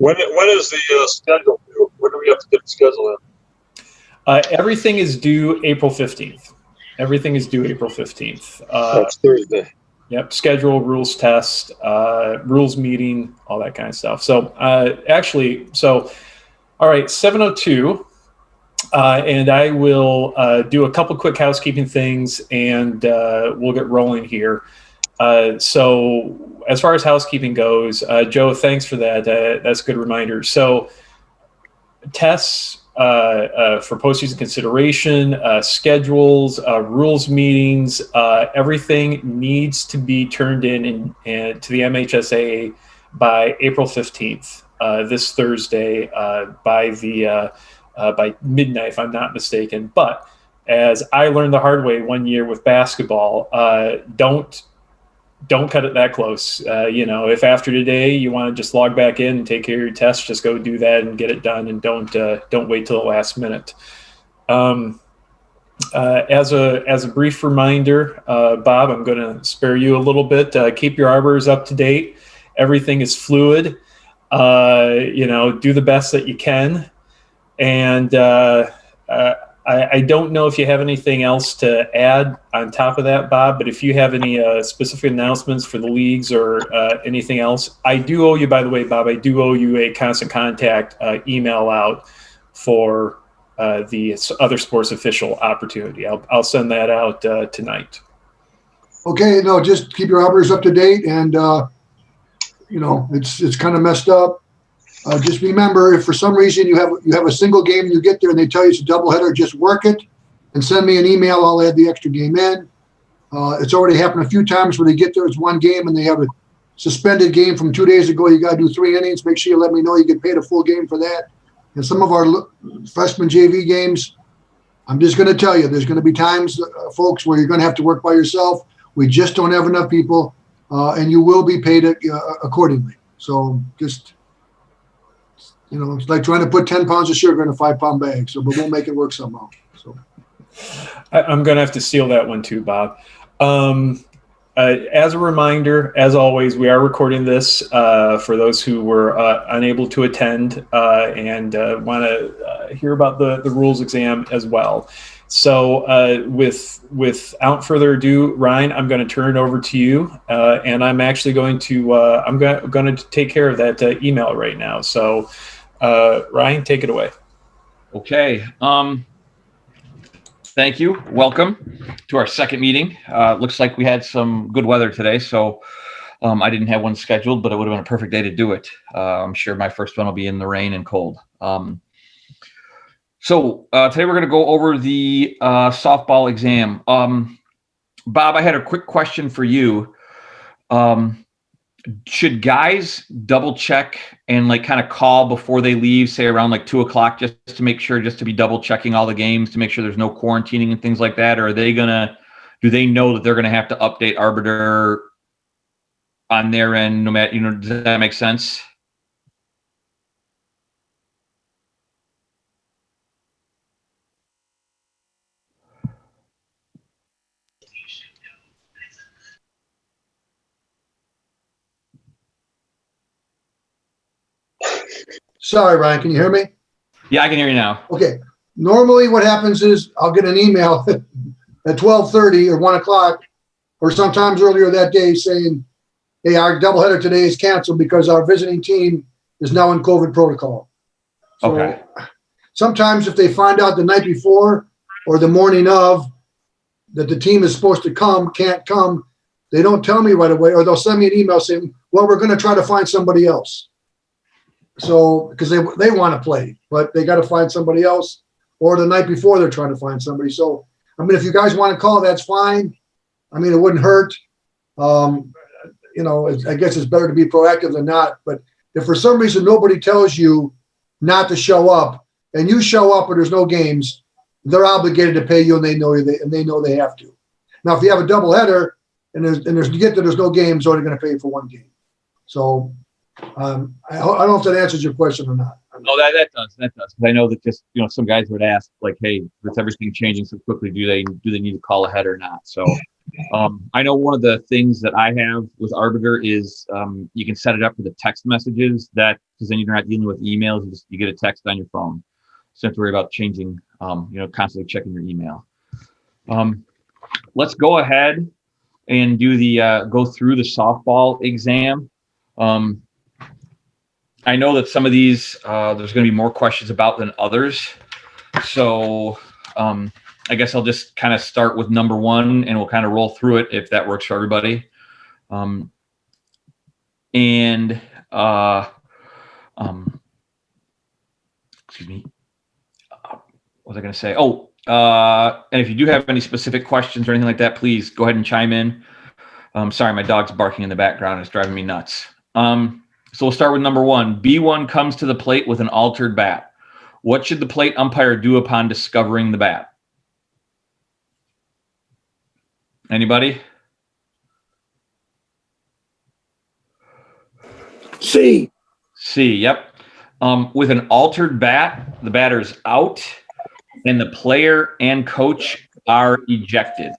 When is the schedule due? When do we have to get the schedule in? Everything is due April 15th. Everything is due April 15th. That's Thursday. Yep. Schedule, rules test, rules meeting, all that kind of stuff. So all right, 7:02. And I will do a couple quick housekeeping things, and we'll get rolling here. So as far as housekeeping goes, Joe, thanks for that. That's a good reminder. So tests for postseason consideration, schedules, rules meetings, everything needs to be turned in to the MHSAA by April 15th, this Thursday, by midnight, if I'm not mistaken. But as I learned the hard way one year with basketball, don't cut it that close. If after today you want to just log back in and take care of your tests, just go do that and get it done, and don't wait till the last minute. As a brief reminder, Bob, I'm going to spare you a little bit. Keep your arbors up to date. Everything is fluid. Do the best that you can. And I don't know if you have anything else to add on top of that, Bob, but if you have any specific announcements for the leagues or anything else, I do owe you, by the way, Bob, I do owe you a constant contact email out for the other sports official opportunity. I'll send that out tonight. Okay, no, just keep your arbors up to date, and it's kind of messed up. Just remember, if for some reason you have a single game and you get there and they tell you it's a doubleheader, just work it and send me an email. I'll add the extra game in. It's already happened a few times where they get there, it's one game and they have a suspended game from 2 days ago. You got to do 3 innings. Make sure you let me know. You get paid a full game for that. And some of our freshman JV games, I'm just going to tell you, there's going to be times, folks, where you're going to have to work by yourself. We just don't have enough people, and you will be paid accordingly. So just... it's like trying to put 10 pounds of sugar in a 5-pound bag. So, but we'll make it work somehow. So, I'm going to have to steal that one too, Bob. As a reminder, as always, we are recording this for those who were unable to attend and want to hear about the rules exam as well. So, without further ado, Ryan, I'm going to turn it over to you, and I'm actually going to take care of that email right now. So. Ryan, take it away. Okay. Thank you. Welcome to our second meeting. Looks like we had some good weather today, so I didn't have one scheduled, but it would have been a perfect day to do it. I'm sure my first one will be in the rain and cold. So today we're going to go over the softball exam. Bob, I had a quick question for you. Should guys double check and kind of call before they leave, say around 2:00, just to make sure, just to be double checking all the games to make sure there's no quarantining and things like that? Or do they know that they're going to have to update Arbiter on their end no matter, does that make sense? Sorry, Ryan, can you hear me? Yeah, I can hear you now. Okay. Normally what happens is I'll get an email at 12:30 or 1:00 or sometimes earlier that day saying, hey, our doubleheader today is canceled because our visiting team is now in COVID protocol. So okay. Sometimes if they find out the night before or the morning of that the team is supposed to can't come, they don't tell me right away, or they'll send me an email saying, well, we're going to try to find somebody else. So, because they want to play, but they got to find somebody else, or the night before they're trying to find somebody. So, if you guys want to call, that's fine. It wouldn't hurt. I guess it's better to be proactive than not. But if for some reason nobody tells you not to show up, and you show up or there's no games, they're obligated to pay you, and they know they have to. Now, if you have a doubleheader and there's no games, they're only going to pay you for one game. So. I don't know if that answers your question or not. No, that does. Because I know that just some guys would ask hey, with everything changing so quickly, do they need to call ahead or not? So I know one of the things that I have with Arbiter is you can set it up for the text messages that, because then you're not dealing with emails. You get a text on your phone. So you don't have to worry about changing, constantly checking your email. Let's go ahead and do go through the softball exam. I know that some of these, there's going to be more questions about than others. So I guess I'll just kind of start with number one and we'll kind of roll through it if that works for everybody. Excuse me. What was I going to say? And if you do have any specific questions or anything like that, please go ahead and chime in. Sorry, my dog's barking in the background. It's driving me nuts. So we'll start with number one. B1 comes to the plate with an altered bat. What should the plate umpire do upon discovering the bat? Anybody? C. C, yep. With an altered bat, the batter's out and the player and coach are ejected.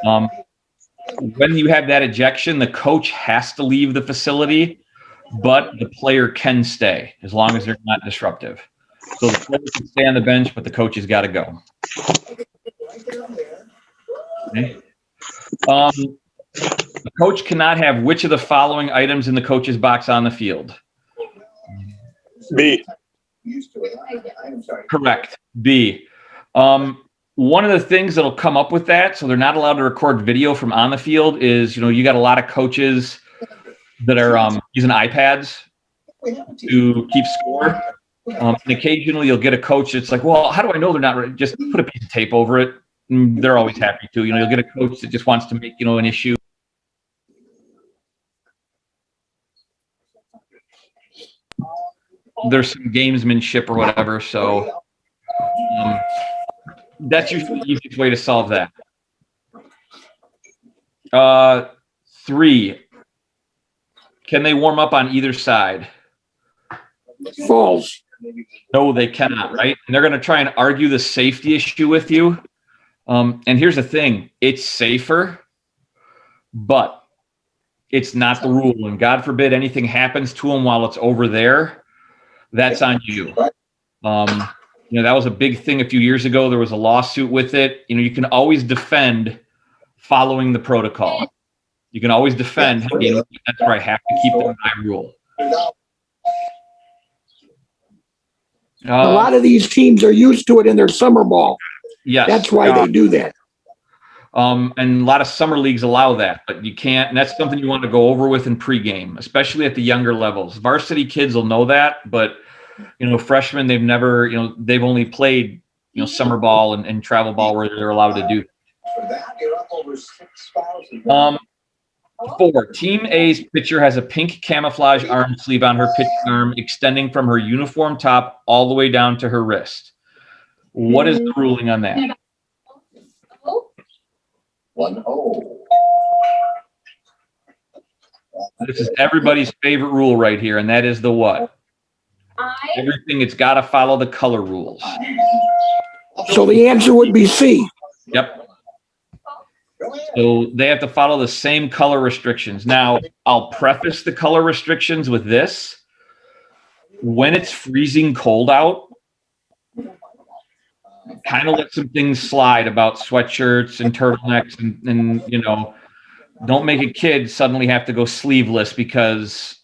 When you have that ejection, the coach has to leave the facility, but the player can stay as long as they're not disruptive. So the player can stay on the bench, but the coach has got to go. Okay. The coach cannot have which of the following items in the coach's box on the field? B. Correct. B. One of the things that'll come up with that, so they're not allowed to record video from on the field, is, you got a lot of coaches that are using iPads to keep score. And occasionally you'll get a coach that's like, well, how do I know they're not ready? Just put a piece of tape over it. And they're always happy to. You'll get a coach that just wants to make, an issue. There's some gamesmanship or whatever, so that's usually the easiest way to solve that. 3. Can they warm up on either side? False. No, they cannot, right? And they're going to try and argue the safety issue with you. And here's the thing. It's safer, but it's not the rule. And God forbid anything happens to them while it's over there, that's on you. That was a big thing a few years ago. There was a lawsuit with it. You can always defend following the protocol. You can always defend. That's where I have to keep them my rule. A lot of these teams are used to it in their summer ball. Yes. That's why they do that. And a lot of summer leagues allow that, but you can't. And that's something you want to go over with in pregame, especially at the younger levels. Varsity kids will know that, but freshmen, they've never, they've only played, summer ball and travel ball where they're allowed to do that. 4, Team A's pitcher has a pink camouflage arm sleeve on her pitching arm extending from her uniform top all the way down to her wrist. What is the ruling on that? 1-0. This is everybody's favorite rule right here, and that is the what? Everything, it's got to follow the color rules. So the answer would be C. Yep. So they have to follow the same color restrictions. Now, I'll preface the color restrictions with this. When it's freezing cold out, kind of let some things slide about sweatshirts and turtlenecks and don't make a kid suddenly have to go sleeveless because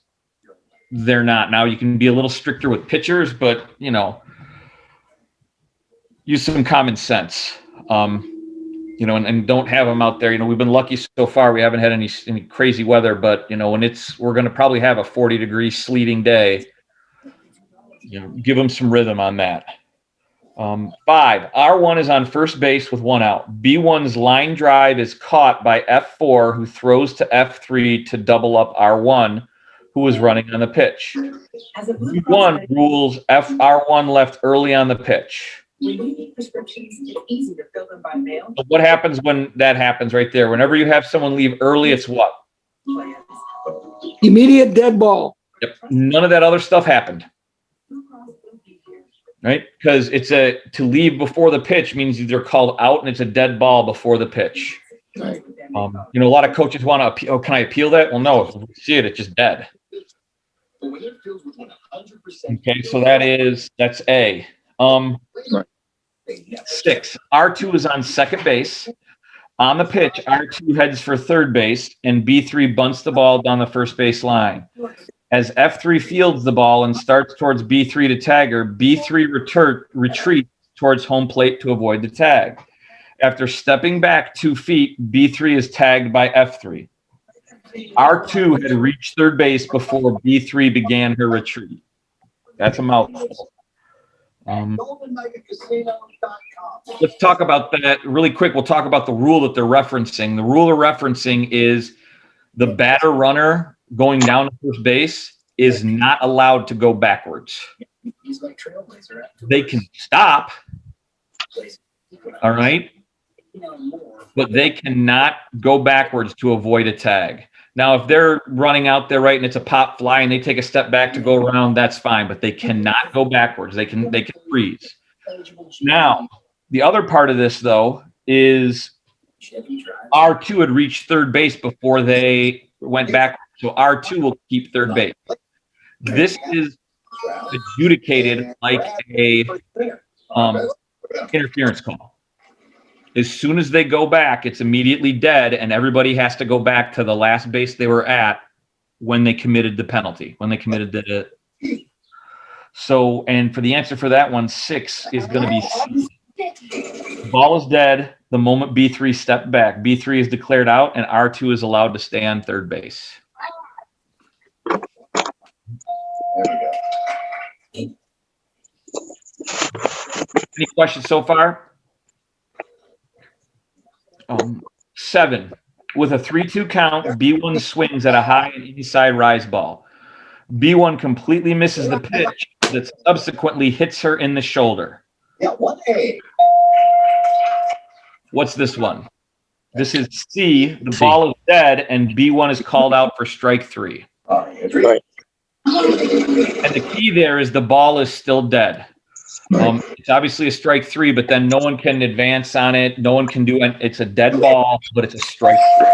they're not. Now, you can be a little stricter with pitchers, but, use some common sense. And don't have them out there. We've been lucky so far. We haven't had any crazy weather, but when we're going to probably have a 40-degree sleeting day, give them some rhythm on that. 5, R1 is on first base with 1 out. B1's line drive is caught by F4, who throws to F3 to double up R1, who is running on the pitch. B1 rules R1 left early on the pitch. When you need prescriptions, it's easy to fill them by mail. So what happens when that happens right there? Whenever you have someone leave early, it's what? Immediate dead ball. Yep. None of that other stuff happened. Right? Because to leave before the pitch means they're called out and it's a dead ball before the pitch. Right. You know, a lot of coaches want to appeal. Oh, can I appeal that? Well, no. If you see it, it's just dead. Okay, so that's A. 6. R2 is on second base. On the pitch, R2 heads for third base, and B3 bunts the ball down the first base line. As F3 fields the ball and starts towards B3 to tag her, B3 retreats towards home plate to avoid the tag. After stepping back 2 feet, B3 is tagged by F3. R2 had reached third base before B3 began her retreat. That's a mouthful. Let's talk about that really quick. We'll talk about the rule that they're referencing. The rule they're referencing is the batter runner going down to first base is not allowed to go backwards. They can stop, all right, but they cannot go backwards to avoid a tag. Now, if they're running out there, right, and it's a pop fly and they take a step back to go around, that's fine, but they cannot go backwards. They can freeze. Now, the other part of this, though, is R2 had reached third base before they went backwards, so R2 will keep third base. This is adjudicated like a interference call. As soon as they go back, it's immediately dead, and everybody has to go back to the last base they were at when they committed the penalty, when they committed the. So, and for the answer for that one, 6 is going to be C. The ball is dead the moment B3 stepped back. B3 is declared out, and R2 is allowed to stay on third base. Any questions so far? 7. With a 3-2 count, B1 swings at a high and inside rise ball. B1 completely misses the pitch that subsequently hits her in the shoulder. Yeah, 1A. What's this one? This is C. The ball is dead, and B1 is called out for strike 3. Right. And the key there is the ball is still dead. It's obviously a strike 3, but then no one can advance on it. No one can do it. It's a dead ball, but it's a strike 3.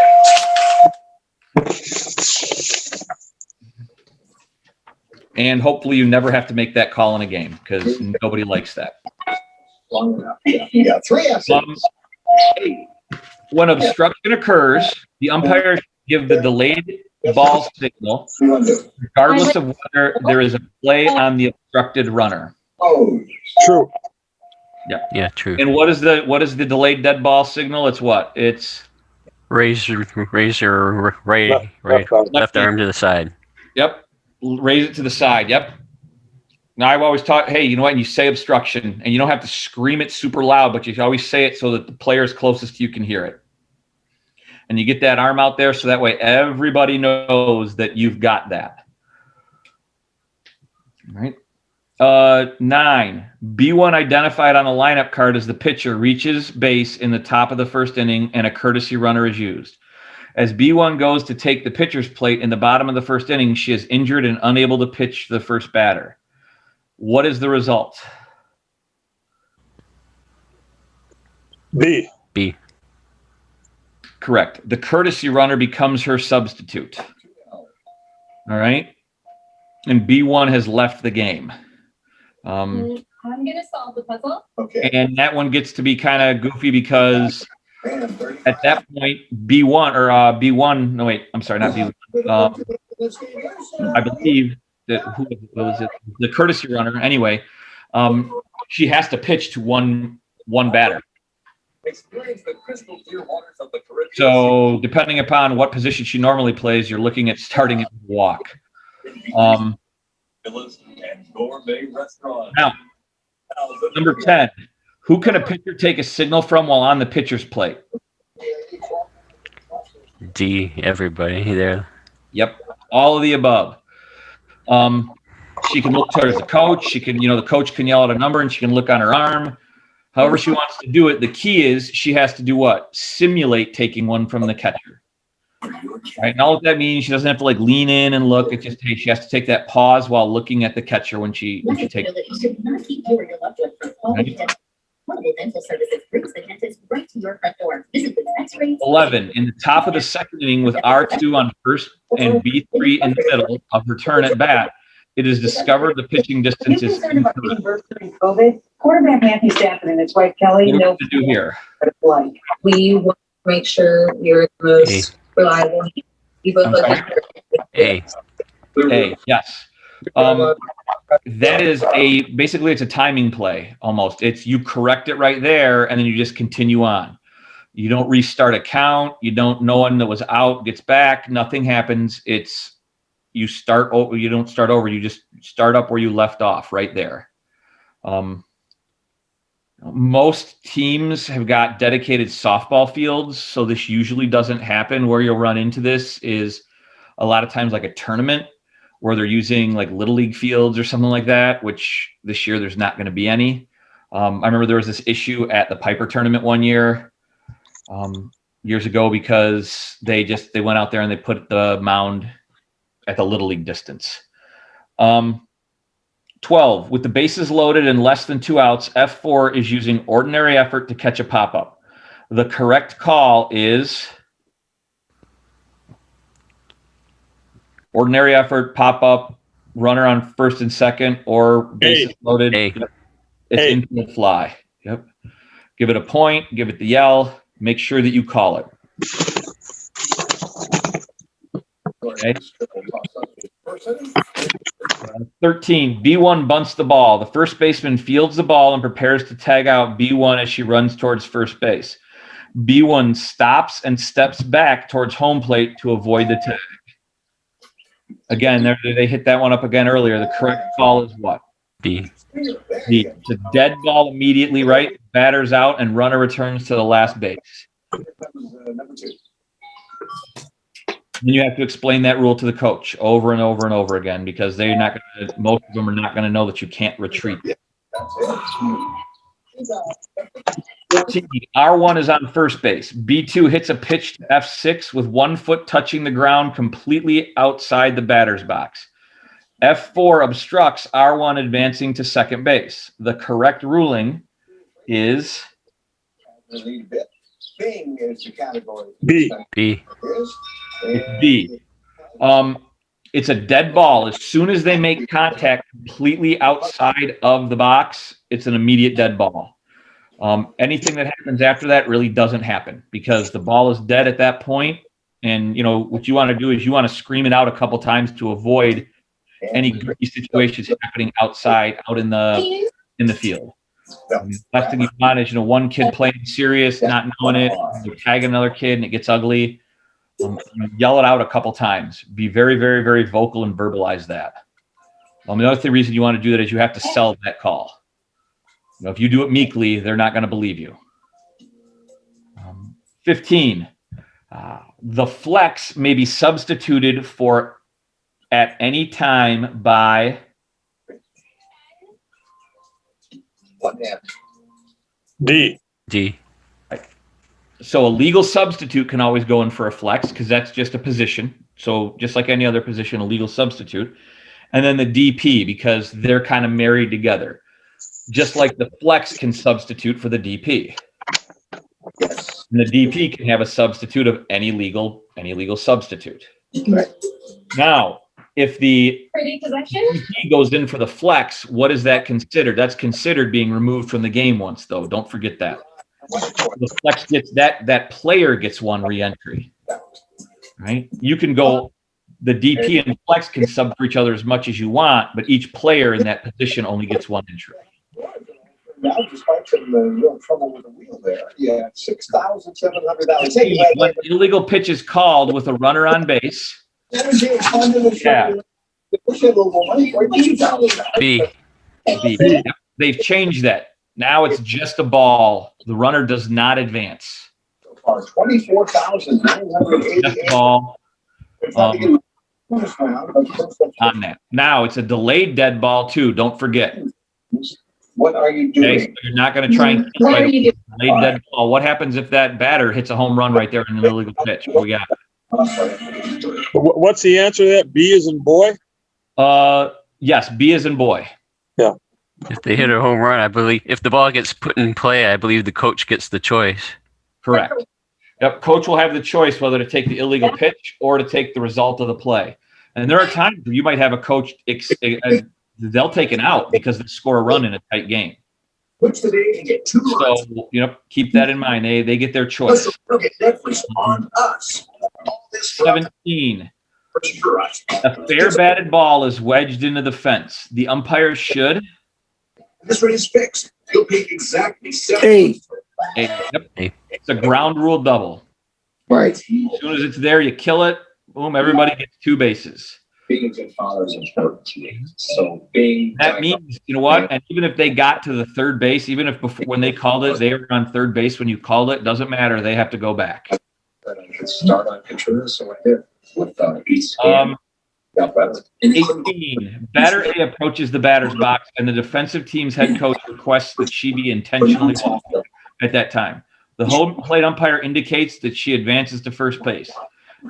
And hopefully you never have to make that call in a game because nobody likes that. Long enough. Yeah, 3F. When obstruction occurs, the umpire should give the delayed ball signal, regardless of whether there is a play on the obstructed runner. Oh, True. Yeah. Yeah, true. And what is the delayed dead ball signal? It's what? It's Raise your right Left left arm to the side. Yep. Raise it to the side. Yep. Now I've always taught, hey, you know what? And you say obstruction, and you don't have to scream it super loud, but you should always say it so that the players closest to you can hear it. And you get that arm out there so that way everybody knows that you've got that. All right. 9. B1 identified on the lineup card as the pitcher reaches base in the top of the first inning, and a courtesy runner is used. As B1 goes to take the pitcher's plate in the bottom of the first inning, she is injured and unable to pitch the first batter. What is the result? B. B. Correct. The courtesy runner becomes her substitute. All right. And B1 has left the game. I'm going to solve the puzzle. okay. And that one gets to be kind of goofy because at that point, B1, no, wait, I'm sorry, not B1. I believe that, who was it? The courtesy runner, anyway, she has to pitch to one batter. So depending upon what position she normally plays, you're looking at starting it with walk. Now, number 10, who can a pitcher take a signal from while on the pitcher's plate? D, everybody there. Yep, all of the above. She can look towards the coach. She can, the coach can yell out a number and she can look on her arm. However she wants to do it. The key is she has to do what? Simulate taking one from the catcher. Right, and all that means, she doesn't have to lean in and look. It's just, hey, she has to take that pause while looking at the catcher when she takes it. Right? Affordable dental services brings the dentist right to your front door. Visit with X-rays. 11. In the top of the second inning with R2 on first and B3 in the middle of her turn at bat, it is discovered the pitching distance is concerned about incorrect. getting birth during COVID? Quarterback Matthew Stafford and his wife Kelly What know to do here? what it's like. We want to make sure you're the most reliable. You both I'm look sorry? A. A, yes. That is basically it's a timing play almost. It's you correct it right there and then you just continue on. You don't restart a count. No one that was out gets back. Nothing happens. It's you start over. You don't start over. You just start up where you left off right there. Most teams have got dedicated softball fields, so this usually doesn't happen. Where you'll run into this is a lot of times like a tournament where they're using like Little League fields or something like that, which this year there's not going to be any. I remember there was this issue at the Piper tournament one year, years ago, because they went out there and they put the mound at the Little League distance. 12, with the bases loaded and less than 2 outs, F4 is using ordinary effort to catch a pop-up. The correct call is ordinary effort, pop-up, runner on first and second, or bases loaded. A. It's infield fly. Yep. Give it a point, give it the yell, make sure that you call it. Okay. 13, B1 bunts the ball. The first baseman fields the ball and prepares to tag out B1 as she runs towards first base. B1 stops and steps back towards home plate to avoid the tag. Again, they hit that one up again earlier. The correct call is what? B. B. It's a dead ball immediately, right? Batter's out and runner returns to the last base. Then you have to explain that rule to the coach over and over and over again because they're not going to, most of them are not going to know that you can't retreat. 14, R1 is on first base. B2 hits a pitch to F6 with 1 foot touching the ground completely outside the batter's box. F4 obstructs R1 advancing to second base. The correct ruling is Bing is the category. B. B. it's B. It's a dead ball. As soon as they make contact completely outside of the box, it's an immediate dead ball. Anything that happens after that really doesn't happen because the ball is dead at that point. And, you know, what you want to do is you want to scream it out a couple times to avoid any gritty situations happening outside, out in the field. Last thing you want is, you know, one kid playing serious, not knowing it, you tag another kid and it gets ugly. Yell it out a couple times. Be very, very, very vocal and verbalize that. The other reason you want to do that is you have to sell that call. You know, if you do it meekly, they're not going to believe you. 15. The flex may be substituted for at any time by D. D. So a legal substitute can always go in for a flex because that's just a position. So just like any other position, a legal substitute. And then the DP because they're kind of married together. Just like the flex can substitute for the DP. And the DP can have a substitute of any legal substitute. Now, if the DP goes in for the flex, what is that considered? That's considered being removed from the game once, though. Don't forget that. The flex gets that player gets one re-entry. Right? You can go, the DP and flex can sub for each other as much as you want, but each player in that position only gets one entry. Now, despite some real trouble with the wheel there, yeah, $6,700. When an illegal pitch is called with a runner on base, yeah. B. B. They've changed that. Now it's just a ball. The runner does not advance. $24,988. Just a ball on that. Now it's a delayed dead ball too. Don't forget. What are you doing? Okay, so you're not going to try and delayed dead ball. What happens if that batter hits a home run right there in the illegal pitch? What we got? What's the answer to that? B as in boy? Yes, B as in boy. Yeah. If they hit a home run, I believe if the ball gets put in play, I believe the coach gets the choice. Correct. Yep. Coach will have the choice whether to take the illegal pitch or to take the result of the play. And there are times where you might have a coach, they'll take it out because they score a run in a tight game. Which today and get 2 runs. So, keep that in mind. They get their choice. Okay, Netflix on us. All this for 17. us. A fair batted ball is wedged into the fence. The umpire should. This rate is fixed. You'll pay exactly 7. Yep. It's a ground rule double. Right. As soon as it's there, you kill it. Boom, everybody gets 2 bases. Being a good father is important to me. So being That means, you know what? And even if they got to the third base, even if when they called it, they were on third base when you called it, doesn't matter. They have to go back. I could start on pitcher, so I did with East. 18. Batter A approaches the batter's box, and the defensive team's head coach requests that she be intentionally off at that time. The home plate umpire indicates that she advances to first base.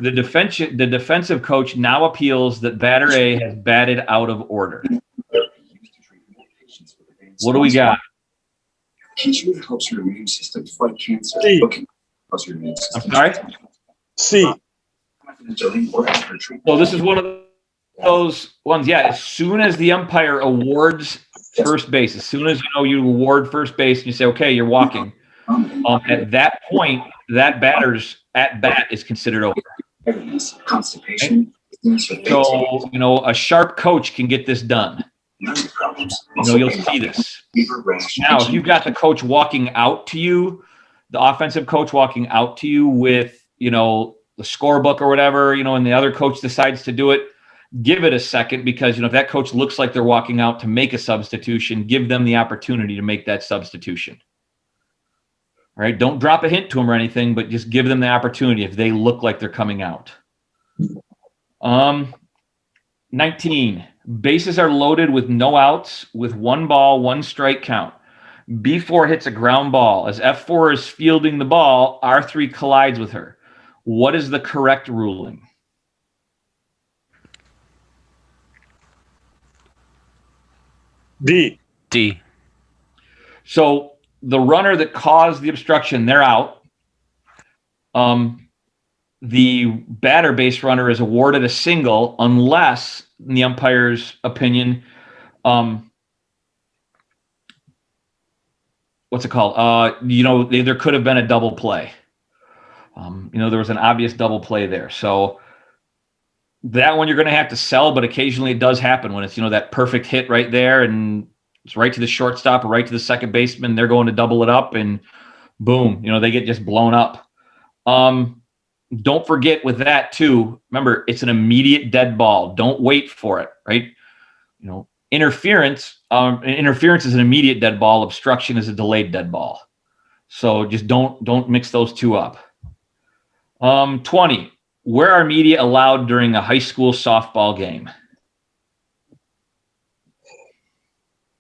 The defensive coach now appeals that batter A has batted out of order. What do we got? Kitchen helps your immune system fight cancer. C. Helps your immune system. I'm sorry? C. So this is one of those ones. Yeah, as soon as the umpire awards first base, as soon as you award first base and you say, okay, you're walking, at that point, that batter's at bat is considered over. Constipation. So, a sharp coach can get this done. You'll see this. Now, if you've got the coach walking out to you, the offensive coach walking out to you with, the scorebook or whatever, and the other coach decides to do it, give it a second because, if that coach looks like they're walking out to make a substitution, give them the opportunity to make that substitution. All right. Don't drop a hint to them or anything, but just give them the opportunity if they look like they're coming out. 19. Bases are loaded with no outs with 1 ball, 1 strike count. B4 hits a ground ball. As F4 is fielding the ball, R3 collides with her. What is the correct ruling? D. D. So the runner that caused the obstruction, they're out. The batter base runner is awarded a single unless, in the umpire's opinion, what's it called? There could have been a double play. There was an obvious double play there. So that one you're going to have to sell, but occasionally it does happen when it's, that perfect hit right there and it's right to the shortstop or right to the second baseman. They're going to double it up and boom, they get just blown up. Don't forget with that too. Remember, it's an immediate dead ball. Don't wait for it, right? Interference is an immediate dead ball. Obstruction is a delayed dead ball. So just don't mix those two up. 20. Where are media allowed during a high school softball game?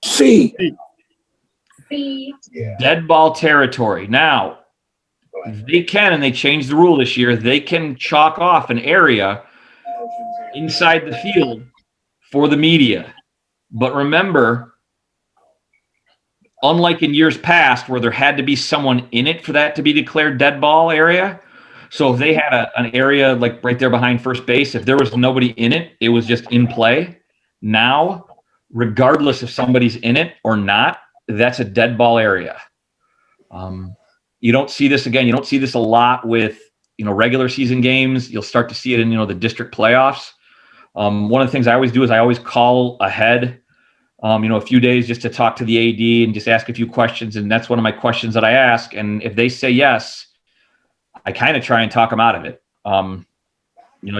C. C. Dead ball territory. Now, they can, and they changed the rule this year, they can chalk off an area inside the field for the media. But remember, unlike in years past where there had to be someone in it for that to be declared dead ball area, so if they had an area like right there behind first base, if there was nobody in it, it was just in play. Now, regardless if somebody's in it or not, that's a dead ball area. You don't see this again. You don't see this a lot with, regular season games. You'll start to see it in, the district playoffs. One of the things I always do is I always call ahead, a few days just to talk to the AD and just ask a few questions. And that's one of my questions that I ask. And if they say yes, I kind of try and talk them out of it.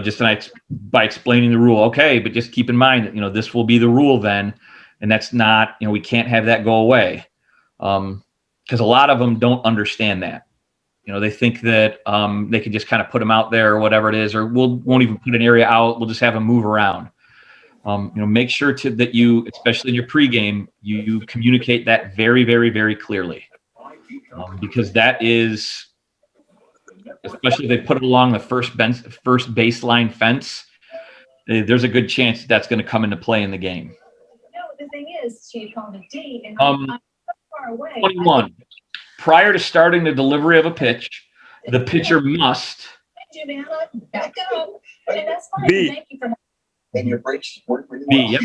Just by explaining the rule. Okay, but just keep in mind that, this will be the rule then. And that's not, we can't have that go away. Because a lot of them don't understand that. They think that they can just kind of put them out there or whatever it is, or won't even put an area out. We'll just have them move around. Make sure that you, especially in your pregame, you communicate that very, very, very clearly. Because that is, especially if they put it along the first baseline fence, there's a good chance that's going to come into play in the game. No, the thing is, Chief, on the D, and Um, I'm so far away. 21. Prior to starting the delivery of a pitch, the pitcher must Back up. And that's fine. B. Thank you for And your brakes work really be. well. Yep.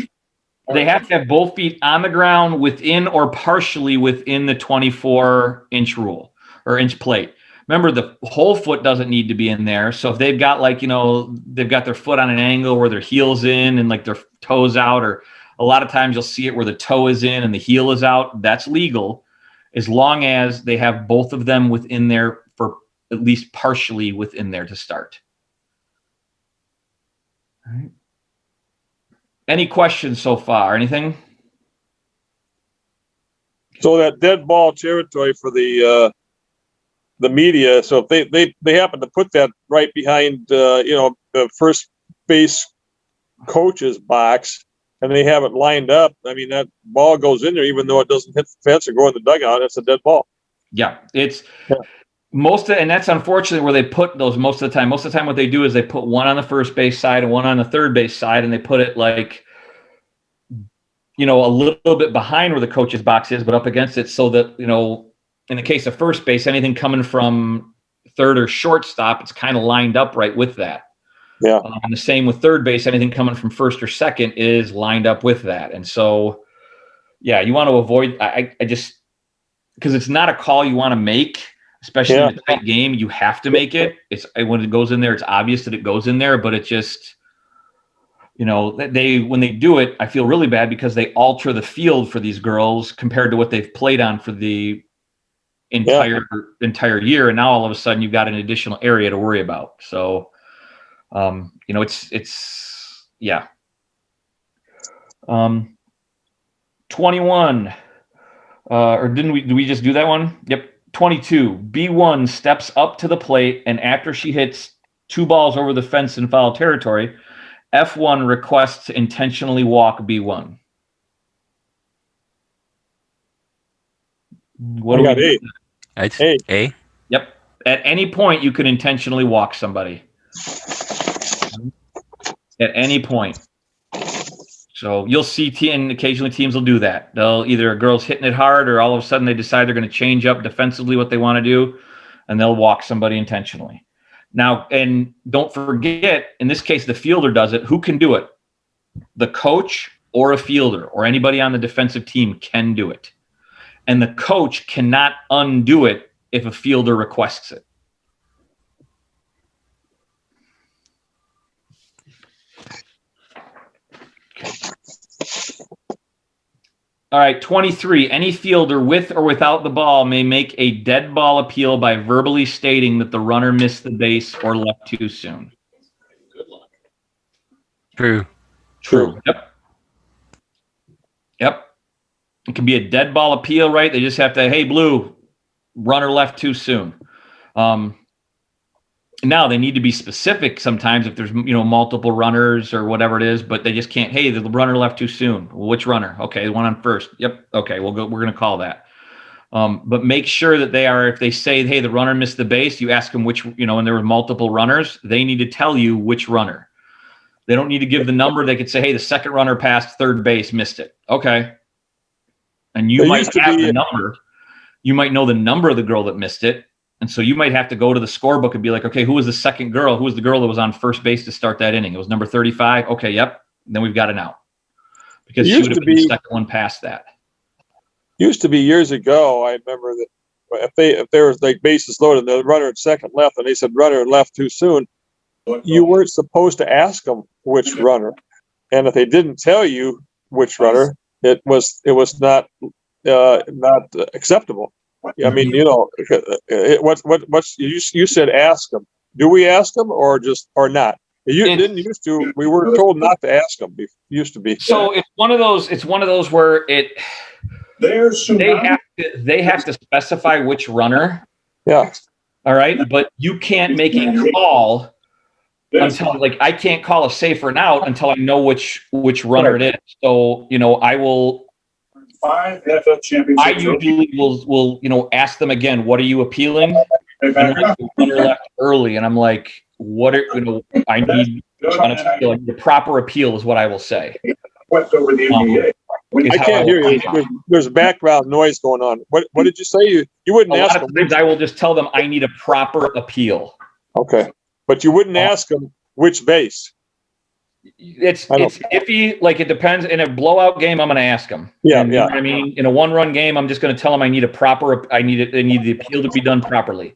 They have to have both feet on the ground within or partially within the 24-inch rule or inch plate. Remember, the whole foot doesn't need to be in there. So if they've got they've got their foot on an angle where their heel's in and like their toes out, or a lot of times you'll see it where the toe is in and the heel is out, that's legal as long as they have both of them within there for at least partially within there to start. All right. Any questions so far? Anything? So that dead ball territory for the media. So if they happen to put that right behind the first base coach's box, and they have it lined up, I mean that ball goes in there even though it doesn't hit the fence or go in the dugout. It's a dead ball. Yeah, it's and that's unfortunately where they put those most of the time. Most of the time, what they do is they put one on the first base side and one on the third base side, and they put it like, a little bit behind where the coach's box is, but up against it, so that in the case of first base, anything coming from third or shortstop, it's kind of lined up right with that. Yeah. And the same with third base, anything coming from first or second is lined up with that, and so yeah, you want to avoid. I just because it's not a call you want to make. Especially in a tight game, you have to make it. It's when it goes in there, it's obvious that it goes in there, but it just, when they do it, I feel really bad because they alter the field for these girls compared to what they've played on for the entire year, and now all of a sudden you've got an additional area to worry about. So, it's 21. Or did we just do that one? Yep. 22, B1 steps up to the plate, and after she hits 2 balls over the fence in foul territory, F1 requests to intentionally walk B1. What do we do? I'd say A. Yep. At any point, you can intentionally walk somebody. At any point. So you'll see, and occasionally teams will do that. They'll either a girl's hitting it hard, or all of a sudden they decide they're going to change up defensively what they want to do, and they'll walk somebody intentionally. Now, and don't forget, in this case, the fielder does it. Who can do it? The coach or a fielder or anybody on the defensive team can do it. And the coach cannot undo it if a fielder requests it. All right, 23. Any fielder with or without the ball may make a dead ball appeal by verbally stating that the runner missed the base or left too soon. Good luck. True. Yep. It can be a dead ball appeal, right? They just have to, hey, Blue, runner left too soon. Now they need to be specific sometimes if there's multiple runners or whatever it is, but they just can't. Hey, the runner left too soon. Well, which runner? Okay, the one on first. Yep. Okay, we'll go. We're going to call that. But make sure that they are. If they say, hey, the runner missed the base, you ask them which. And there were multiple runners. They need to tell you which runner. They don't need to give the number. They could say, hey, the second runner passed third base, missed it. Okay. And you might have the number. You might know the number of the girl that missed it. And so you might have to go to the scorebook and be like, okay, who was the second girl? Who was the girl that was on first base to start that inning? It was number 35. Okay, yep. And then we've got an out. Because she would have been the second one past that. Used to be years ago, I remember that if there was like bases loaded, the runner at second left, and they said runner left too soon, you weren't supposed to ask them which runner. And if they didn't tell you which runner, it was not acceptable. I mean, what's you said ask them. Do we ask them or not? Didn't used to. We were told not to ask them. Used to be. So it's one of those. It's one of those where they have to specify which runner. Yeah. All right, but you can't make a call until I can't call a safe or an out until I know which runner it is. So I will. 5 NFL championships. I usually will ask them again, what are you appealing? And runner left early, and I'm like, what are I need the proper appeal is what I will say. Went over the NBA. is I how can't will hear you. find out. There's background noise going on. What did you say? You wouldn't A ask lot them. of times I will just tell them I need a proper appeal. Okay, but you wouldn't ask them which base. It's I don't- it's iffy. Like, it depends. In a blowout game, I'm going to ask them. Yeah, You know what I mean? In a one-run game, I'm just going to tell them I need I need the appeal to be done properly.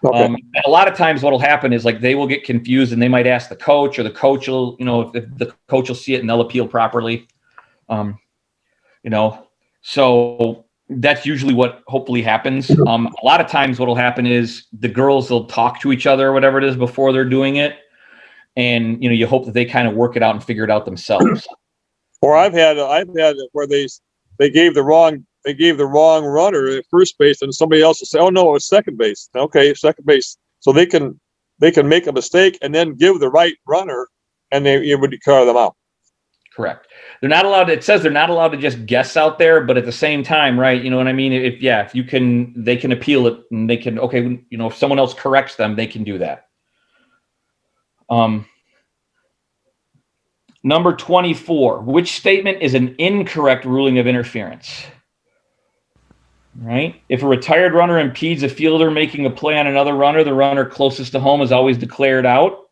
Okay. And a lot of times what'll happen is, like, they will get confused and they might ask the coach, or the coach will, if the coach will see it and they'll appeal properly. So that's usually what hopefully happens. A lot of times what'll happen is the girls will talk to each other or whatever it is before they're doing it. And, you hope that they kind of work it out and figure it out themselves. Or I've had it where they gave the wrong runner at first base, and somebody else will say, "Oh no, it's second base." Okay, second base. So they can make a mistake and then give the right runner, and you would declare them out. Correct. They're not allowed to, it says they're not allowed to just guess out there, but at the same time, right? You know what I mean? If they can appeal it, and they can, okay, if someone else corrects them, they can do that. Number 24, which statement is an incorrect ruling of interference? Right? If a retired runner impedes a fielder making a play on another runner, the runner closest to home is always declared out.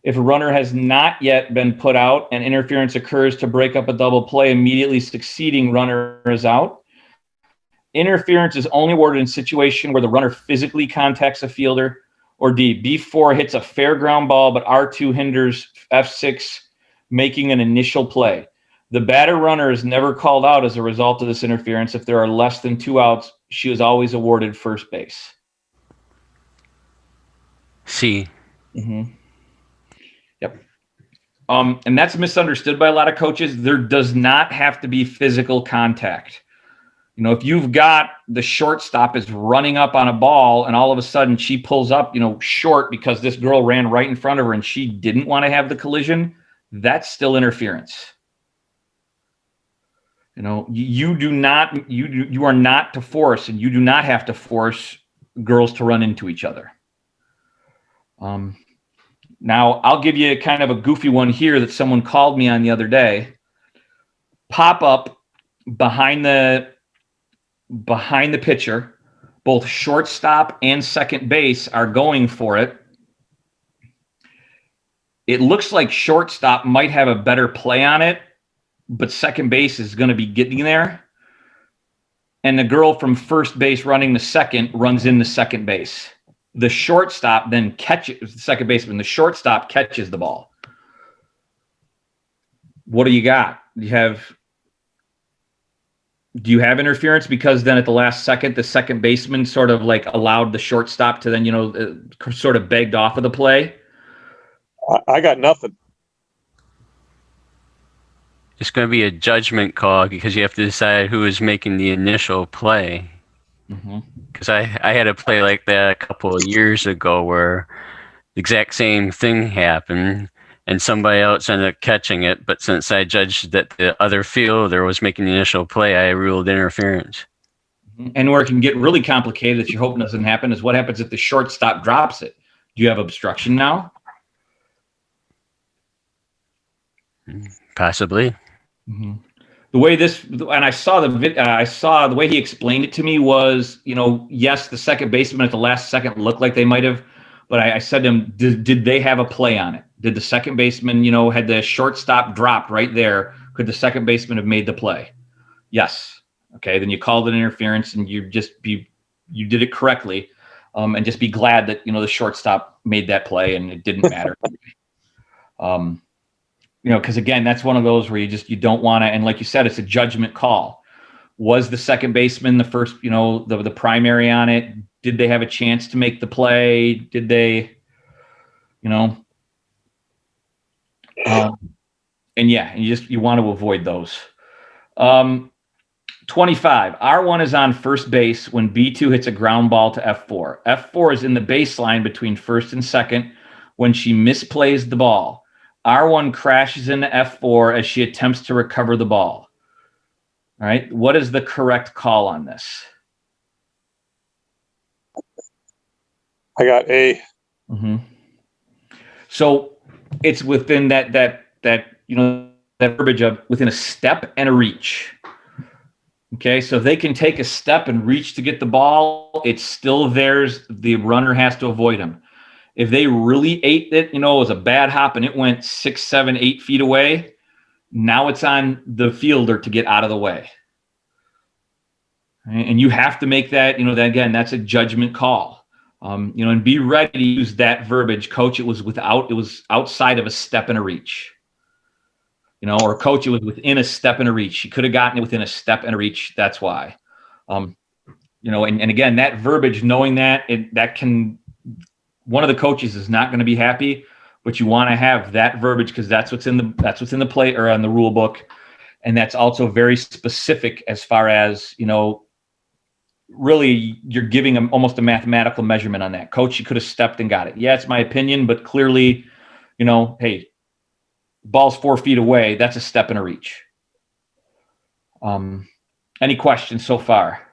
If a runner has not yet been put out and interference occurs to break up a double play, immediately succeeding runner is out. Interference is only awarded in situation where the runner physically contacts a fielder. Or D, B4 hits a fair ground ball, but R2 hinders F6 making an initial play. The batter runner is never called out as a result of this interference. If there are less than 2 outs, she is always awarded first base. C. Mm-hmm. Yep. And that's misunderstood by a lot of coaches. There does not have to be physical contact. If you've got the shortstop is running up on a ball and all of a sudden she pulls up, short because this girl ran right in front of her and she didn't want to have the collision, that's still interference. You are not to force, and you do not have to force girls to run into each other. Now, I'll give you kind of a goofy one here that someone called me on the other day. Pop up behind the pitcher, both shortstop and second base are going for it. It looks like shortstop might have a better play on it, but second base is going to be getting there. And the girl from first base running the second runs into second base. The shortstop then catches the second baseman. The shortstop catches the ball. What do you got? Do you have interference? Because then at the last second, the second baseman sort of like allowed the shortstop to then, sort of begged off of the play. I got nothing. It's going to be a judgment call because you have to decide who is making the initial play. Because I had a play like that a couple of years ago where the exact same thing happened and somebody else ended up catching it. But since I judged that the other fielder was making the initial play, I ruled interference. And where it can get really complicated that you're hoping doesn't happen is what happens if the shortstop drops it. Do you have obstruction now? Possibly. Mm-hmm. The way and I saw the way he explained it to me was, yes, the second baseman at the last second looked like they might have, but I said to him, did they have a play on it? Did the second baseman, had the shortstop dropped right there? Could the second baseman have made the play? Yes. Okay. Then you called it interference and you did it correctly. And just be glad that, the shortstop made that play and it didn't matter. Because again, that's one of those where you don't want to, and like you said, it's a judgment call. Was the second baseman the first, the primary on it? Did they have a chance to make the play? Did they, and you want to avoid those. 25, R1 is on first base when B2 hits a ground ball to F4. F4 is in the baseline between first and second when she misplays the ball. R1 crashes into F4 as she attempts to recover the ball. All right. What is the correct call on this? I got A. Mm-hmm. So it's within that verbiage of within a step and a reach. Okay, so if they can take a step and reach to get the ball, it's still theirs. The runner has to avoid them. If they really ate it, it was a bad hop and it went 6, 7, 8 feet away, now it's on the fielder to get out of the way. And you have to make that, that again, that's a judgment call. And be ready to use that verbiage. Coach, it was outside of a step and a reach. Or coach, it was within a step and a reach. She could have gotten it within a step and a reach. That's why. And again, that verbiage, knowing that one of the coaches is not going to be happy, but you want to have that verbiage because that's what's in the play or on the rule book. And that's also very specific as far as, really you're giving almost a mathematical measurement on that. Coach, you could have stepped and got it. Yeah, it's my opinion, but clearly, hey, ball's 4 feet away. That's a step and a reach. Any questions so far?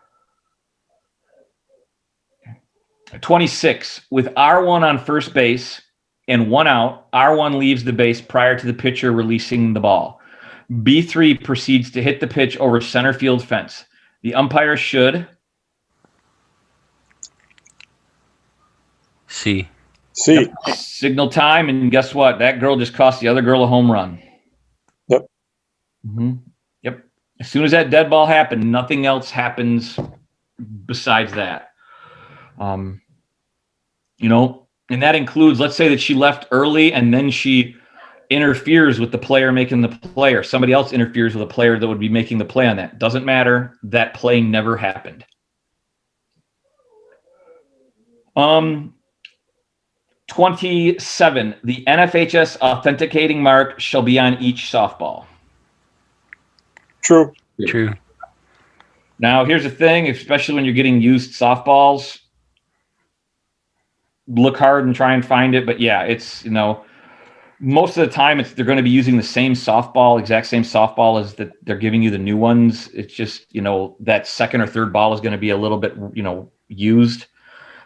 26, with R1 on first base and 1 out, R1 leaves the base prior to the pitcher releasing the ball. B3 proceeds to hit the pitch over center field fence. The umpire should see signal time, and guess what? That girl just cost the other girl a home run. Yep. Mm-hmm. Yep. As soon as that dead ball happened, nothing else happens besides that. And that includes, let's say that she left early and then she interferes with the player making the play, or somebody else interferes with a player that would be making the play on that. Doesn't matter. That play never happened. 27, the NFHS authenticating mark shall be on each softball. True. Now, here's the thing, especially when you're getting used softballs, look hard and try and find it. But yeah, it's, most of the time they're going to be using the same softball, exact same softball as that they're giving you the new ones. It's just, that second or third ball is going to be a little bit, used.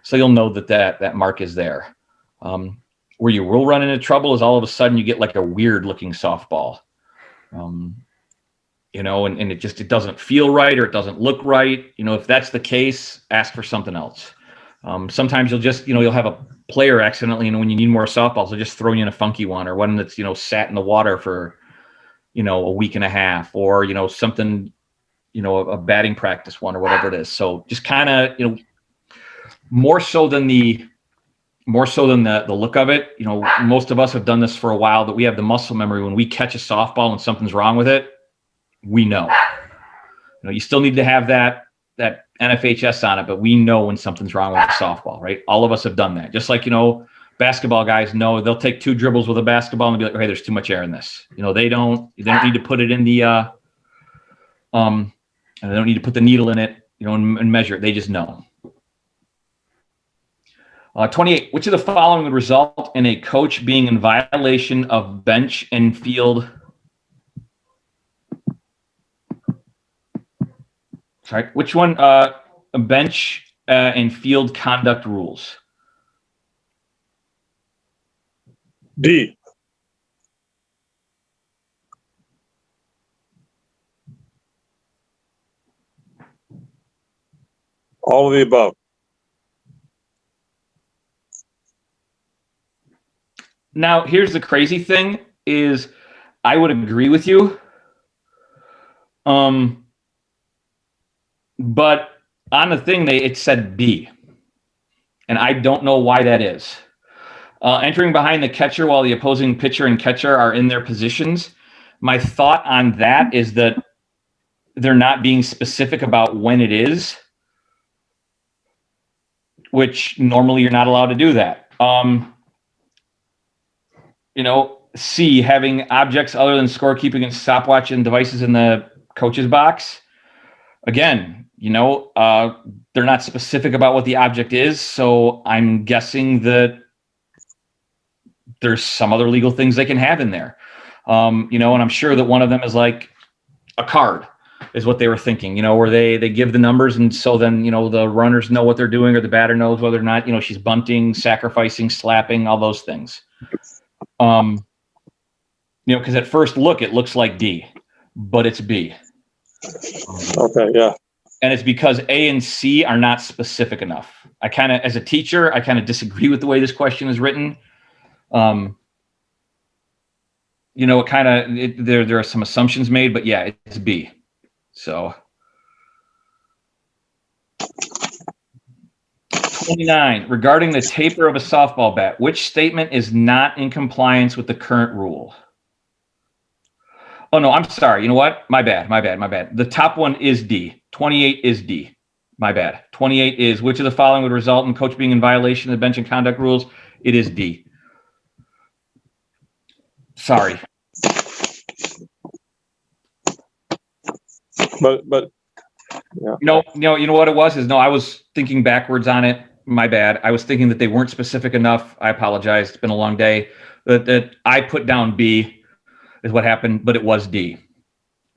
So you'll know that mark is there. Where you will run into trouble is all of a sudden you get like a weird looking softball. And it doesn't feel right or it doesn't look right. If that's the case, ask for something else. Sometimes you'll have a player accidentally, when you need more softballs, they'll just throw you in a funky one, or one that's, sat in the water for, a week and a half, or, something, a batting practice one or whatever it is. So just kind of, more so than the look of it, most of us have done this for a while, that we have the muscle memory. When we catch a softball and something's wrong with it, we know. You still need to have that NFHS on it, but we know when something's wrong with a softball, right? All of us have done that. Just like, basketball guys know, they'll take 2 dribbles with a basketball and be like, hey, there's too much air in this. They don't need to put it in the, and they don't need to put the needle in it, and measure it. They just know. 28, which of the following would result in a coach being in violation of bench and field? Sorry, which one? Bench and field conduct rules. D. All of the above. Now, here's the crazy thing is I would agree with you. But on the thing, it said B. And I don't know why that is. Entering behind the catcher while the opposing pitcher and catcher are in their positions. My thought on that is that they're not being specific about when it is, which normally you're not allowed to do that. C, having objects other than scorekeeping and stopwatch and devices in the coach's box. Again, they're not specific about what the object is, so I'm guessing that there's some other legal things they can have in there. And I'm sure that one of them is like a card is what they were thinking, where they give the numbers, and so then, the runners know what they're doing, or the batter knows whether or not, she's bunting, sacrificing, slapping, all those things. Because at first look, it looks like D, but it's B. Okay, yeah. And it's because A and C are not specific enough. I kind of, as a teacher, I kind of disagree with the way this question is written. You know, there are some assumptions made, but yeah, it's B. So 29, regarding the taper of a softball bat, which statement is not in compliance with the current rule? Oh, no, I'm sorry. You know what? My bad. The top one is D. 28 is D. My bad. 28 is, which of the following would result in coach being in violation of the bench and conduct rules? It is D. Sorry. But yeah. No, you know what it was? I was thinking backwards on it. My bad. I was thinking that they weren't specific enough. I apologize. It's been a long day. That I put down B is what happened, but it was D.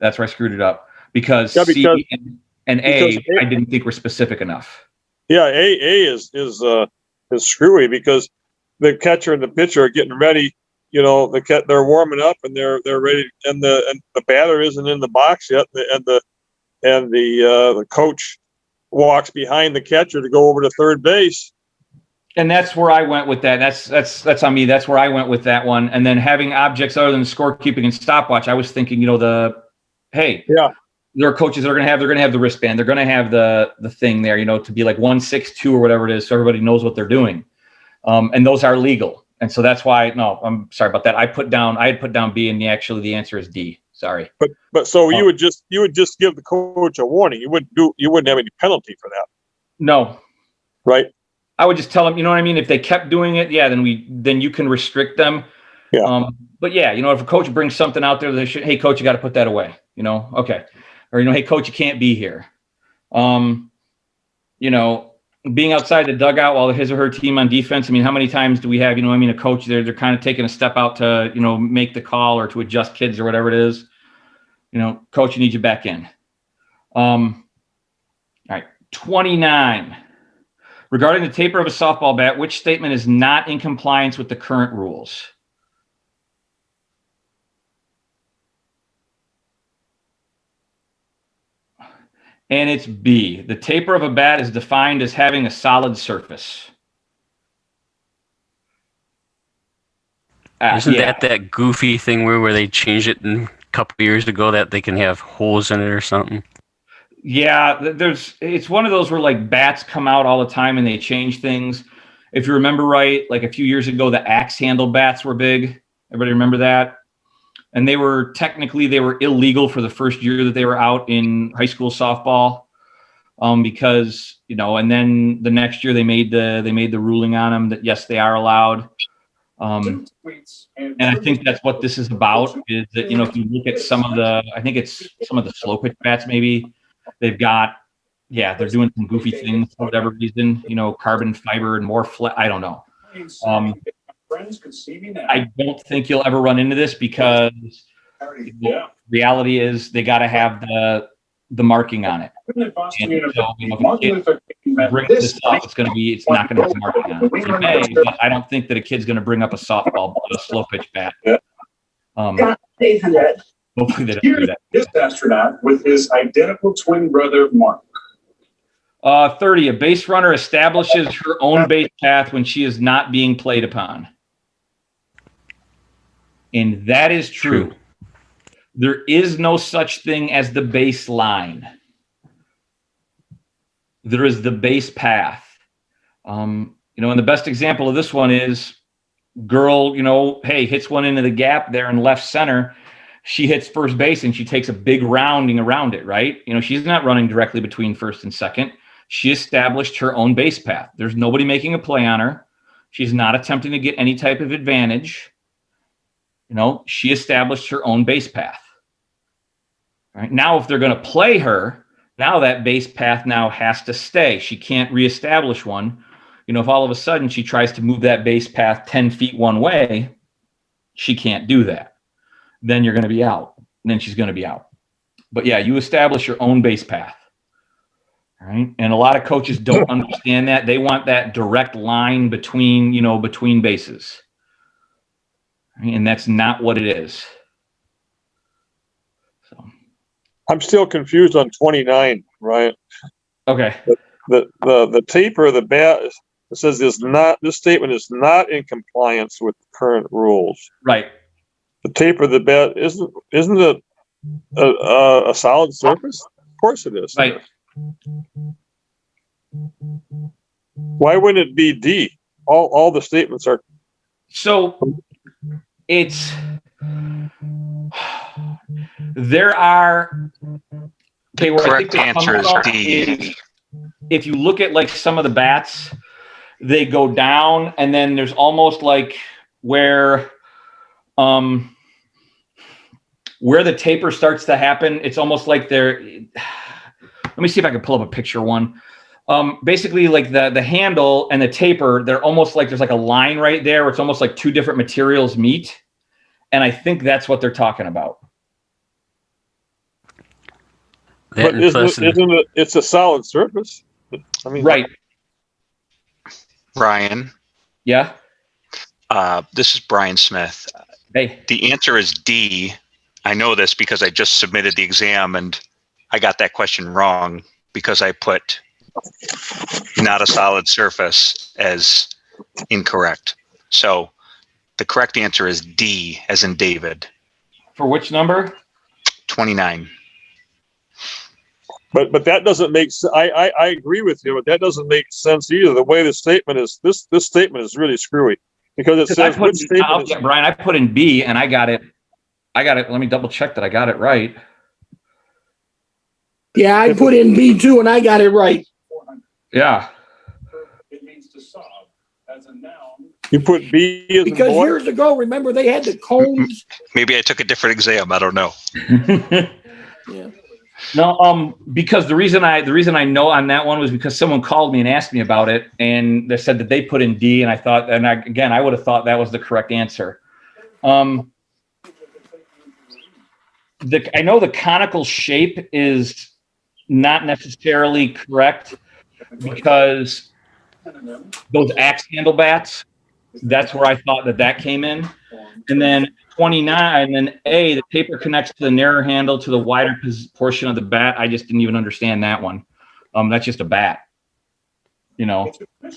That's where I screwed it up because C and A, I didn't think were specific enough. Yeah, A is screwy because the catcher and the pitcher are getting ready. You know, they're warming up and they're ready, and the batter isn't in the box yet, and the coach walks behind the catcher to go over to third base. And that's where I went with that. That's on me. That's where I went with that one. And then having objects other than scorekeeping and stopwatch, I was thinking, you know, there are coaches that they're going to have the wristband. They're going to have the thing there, you know, to be like 162 or whatever it is, so everybody knows what they're doing. And those are legal. And so that's why. No, I'm sorry about that. I had put down B, and the answer is D. Sorry. But so you would just give the coach a warning. You wouldn't have any penalty for that. No. Right. I would just tell them, you know what I mean? If they kept doing it, yeah, then you can restrict them. Yeah. But yeah, you know, if a coach brings something out there, hey, coach, you got to put that away. You know, okay. Or, you know, hey, coach, you can't be here. You know, being outside the dugout while his or her team on defense. I mean, how many times do we have, you know, I mean, a coach they're kind of taking a step out to, you know, make the call or to adjust kids or whatever it is. You know, coach, you need you back in. All right, 29. Regarding the taper of a softball bat, which statement is not in compliance with the current rules? And it's B. The taper of a bat is defined as having a solid surface. Isn't that goofy thing where they changed it a couple years ago that they can have holes in it or something? Yeah, it's one of those where like bats come out all the time and they change things. If you remember right, like a few years ago, the axe handle bats were big. Everybody remember that? And they were illegal for the first year that they were out in high school softball, because, you know, and then the next year they made the ruling on them that yes, they are allowed. And I think that's what this is about, is that, you know, if you look at some of the slow pitch bats, maybe they've got, they're doing some goofy things for whatever reason, you know, carbon fiber and more I don't know. I don't think you'll ever run into this because reality is they got to have the marking on it. And so, you know, if a kid brings this up, it's not going to have the marking on it. It may, but I don't think that a kid's going to bring up a softball, a slow pitch bat. Hopefully they don't do that. This astronaut with his identical twin brother, Mark. 30, a base runner establishes her own base path when she is not being played upon. And that is true. There is no such thing as the baseline. There is the base path. You know, and the best example of this one is girl, you know, hey, hits one into the gap there in left center. She hits first base and she takes a big rounding around it, right? You know, she's not running directly between first and second. She established her own base path. There's nobody making a play on her. She's not attempting to get any type of advantage. You know, she established her own base path. All right. Now, if they're going to play her, now that base path now has to stay. She can't reestablish one. You know, if all of a sudden she tries to move that base path 10 feet one way, she can't do that. Then you're going to be out. And then she's going to be out. But yeah, you establish your own base path. All right. And a lot of coaches don't understand that. They want that direct line between, you know, between bases. And that's not what it is. So I'm still confused on 29, Ryan. Okay. The taper of the bat, it says this statement is not in compliance with current rules. Right. The taper of the bat isn't it a solid surface? Of course it is. Right. Why wouldn't it be D? All the statements are. So it's there are okay. Where I think Correct the answer is D. is, if you look at like some of the bats, they go down, and then there's almost like where the taper starts to happen. It's almost like they're. Let me see if I can pull up a picture one. Basically, like the handle and the taper, they're almost like there's like a line right there where it's almost like two different materials meet. And I think that's what they're talking about. But isn't it? It's a solid surface. I mean, right. Ryan. Yeah. This is Brian Smith. Hey. The answer is D. I know this because I just submitted the exam and I got that question wrong because I put not a solid surface as incorrect. So the correct answer is D, as in David. For which number? 29. But that doesn't make sense. I agree with you, but that doesn't make sense either. The way the statement is, this statement is really screwy because it says which statement is. Brian, I put in B and I got it. Let me double check that I got it right. Yeah, I put in B too and I got it right. Yeah. It means to sob as a noun. You put B as Because in boy? years ago, remember they had the cones. Maybe I took a different exam. I don't know. Yeah. No, because the reason I know on that one was because someone called me and asked me about it, and they said that they put in D, and I thought, I would have thought that was the correct answer. I know the conical shape is not necessarily correct because those axe handle bats, that's where I thought that came in. And then 29, and then A, the taper connects to the narrow handle to the wider portion of the bat. I just didn't even understand that one. That's just a bat, you know. And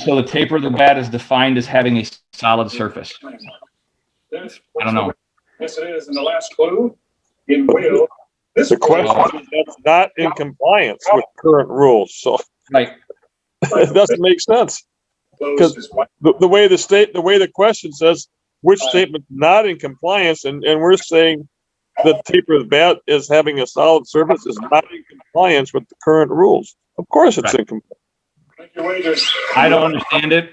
so the taper of the bat is defined as having a solid surface. I don't know. Yes, it is. And the last clue in Wales. The question is that's not in compliance with current rules. So right. It doesn't make sense. Because the way the question says which statement not in compliance, and we're saying the taper of the bat is having a solid surface is not in compliance with the current rules. Of course it's in compliance. I don't understand it.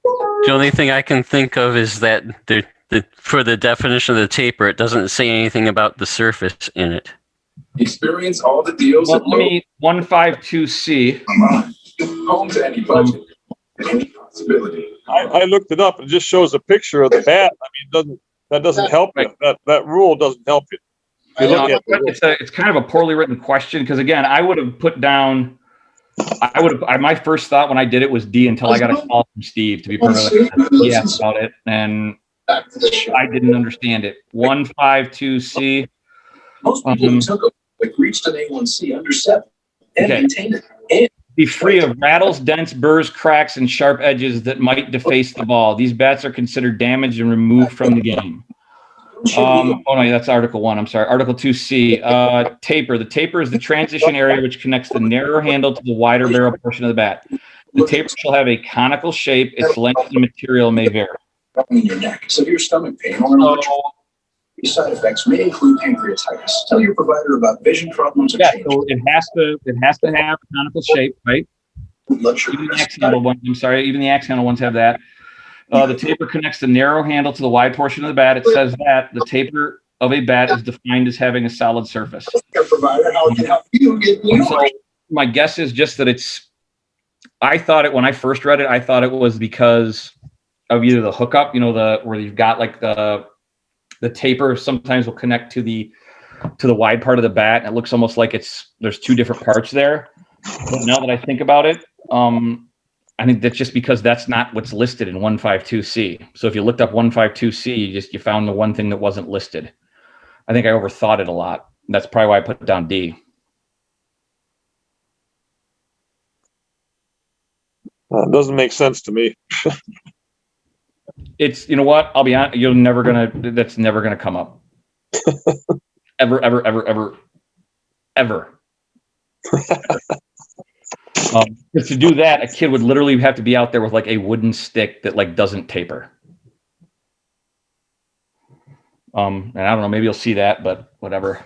The only thing I can think of is that for the definition of the taper, it doesn't say anything about the surface in it. Experience all the deals. Well, let me 152C. Home to any budget, any possibility. I looked it up and it just shows a picture of the bat. I mean, that doesn't help you. That rule doesn't help you. If you look at it's kind of a poorly written question because again, I would have put down. My first thought when I did it was D until I got a call from Steve to be perfectly honest. He asked about it and I didn't understand it. 152C. Most people who took them like reached an A1C under 7 and maintained it. And be free of rattles, dents, burrs, cracks, and sharp edges that might deface the ball. These bats are considered damaged and removed from the game. Oh no, that's Article 1. I'm sorry. Article 2C. Taper. The taper is the transition area which connects the narrower handle to the wider barrel portion of the bat. The taper shall have a conical shape. Its length and material may vary. in your neck, severe stomach pain, or these side effects may include pancreatitis. Tell your provider about vision problems or changes. So it has to have a conical shape, right? Even the axe handle ones, even the axe handle ones have that. The taper connects the narrow handle to the wide portion of the bat. It says that the taper of a bat is defined as having a solid surface. Provider, how it can help you get so my guess is just that I thought it when I first read it, I thought it was because of either the hookup, where you've got like the taper sometimes will connect to the wide part of the bat. And it looks almost like there's two different parts there. But now that I think about it, I think that's just because that's not what's listed in 152C. So if you looked up 152C, you found the one thing that wasn't listed. I think I overthought it a lot. That's probably why I put down D. Doesn't make sense to me. It's, you know what? I'll be honest. That's never gonna come up. Ever. Because to do that, a kid would literally have to be out there with like a wooden stick that like doesn't taper. And I don't know, maybe you'll see that, but whatever.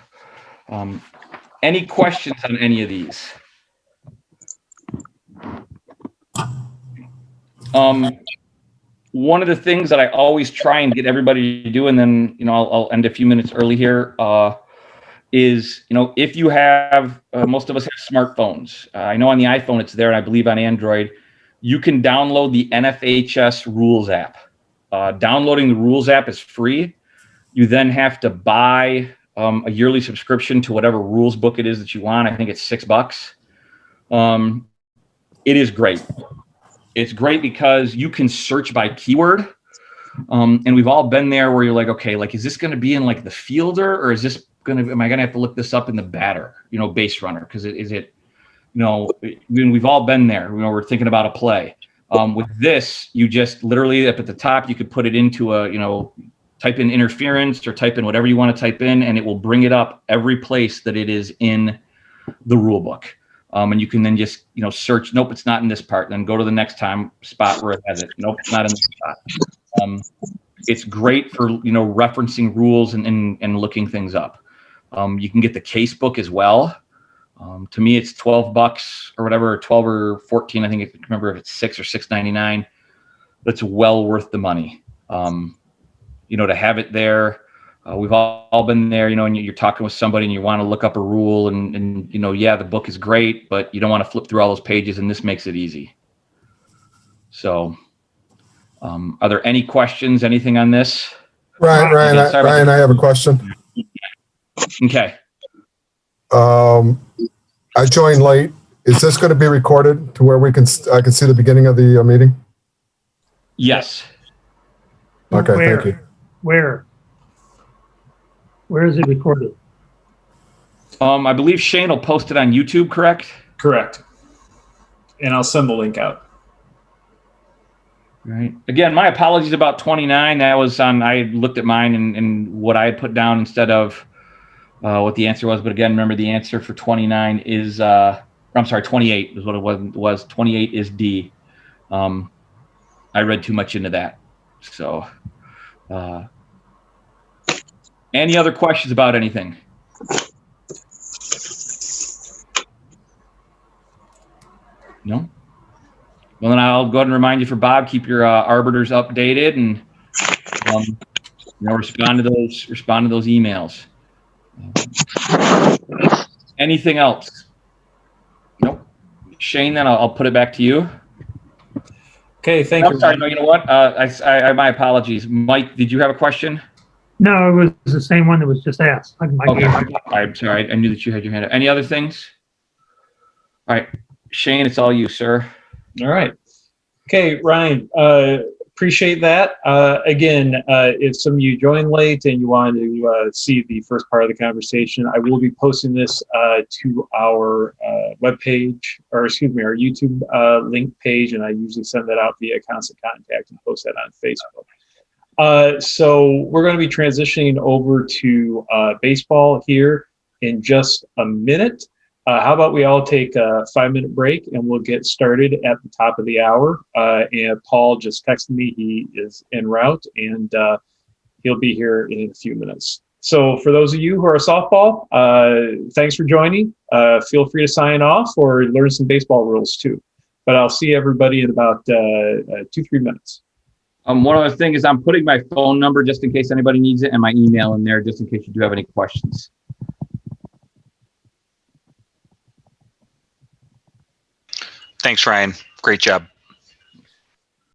Any questions on any of these? One of the things that I always try and get everybody to do, and then, you know, I'll end a few minutes early here, is, you know, if you have, most of us have smartphones. I know on the iPhone it's there, and I believe on Android, you can download the NFHS Rules app. Downloading the Rules app is free. You then have to buy a yearly subscription to whatever rules book it is that you want. I think it's $6. It is great. It's great because you can search by keyword. And we've all been there where you're like, okay, like, is this going to be in like the fielder, or am I going to have to look this up in the batter, you know, base runner? Because we've all been there. You know, we're thinking about a play. With this, you just literally up at the top, you could put it into type in interference or type in whatever you want to type in, and it will bring it up every place that it is in the rule book. And you can then just, you know, search, nope, it's not in this part. Then go to the next spot where it has it. Nope, it's not in this spot. It's great for, you know, referencing rules and looking things up. You can get the case book as well. To me, it's $12 or whatever, 12 or 14. I think I can remember if it's $6 or $6.99. That's well worth the money. You know, to have it there. We've all been there, you know, and you're talking with somebody and you want to look up a rule and, you know, yeah, the book is great, but you don't want to flip through all those pages, and this makes it easy. So, are there any questions, anything on this? Ryan, I have a question. Okay. I joined late. Is this going to be recorded to where I can see the beginning of the meeting? Yes. Okay, thank you. Where is it recorded? I believe Shane will post it on YouTube, correct? Correct. And I'll send the link out. Right. Again, my apologies about 29. That was I looked at mine and what I had put down instead of what the answer was. But again, remember the answer for 29 is, 28 is what it was. 28 is D. I read too much into that. So, any other questions about anything? No? Well, then I'll go ahead and remind you for Bob, keep your arbiters updated and respond to those emails. Anything else? Nope. Shane, then I'll put it back to you. Okay, thank you. Sorry, no, you know what? I my apologies. Mike, did you have a question? No, it was the same one that was just asked. Okay. I'm sorry. I knew that you had your hand up. Any other things? All right. Shane, it's all you, sir. All right. Okay, Ryan, appreciate that. Again, if some of you joined late and you wanted to see the first part of the conversation, I will be posting this to our webpage, or excuse me, our YouTube link page, and I usually send that out via Constant Contact and post that on Facebook. So we're going to be transitioning over to baseball here in just a minute. How about we all take a 5-minute break and we'll get started at the top of the hour. And Paul just texted me, he is en route and he'll be here in a few minutes. So for those of you who are softball, thanks for joining. Feel free to sign off or learn some baseball rules too. But I'll see everybody in about 2-3 minutes. One other thing is I'm putting my phone number just in case anybody needs it and my email in there just in case you do have any questions. Thanks, Ryan. Great job.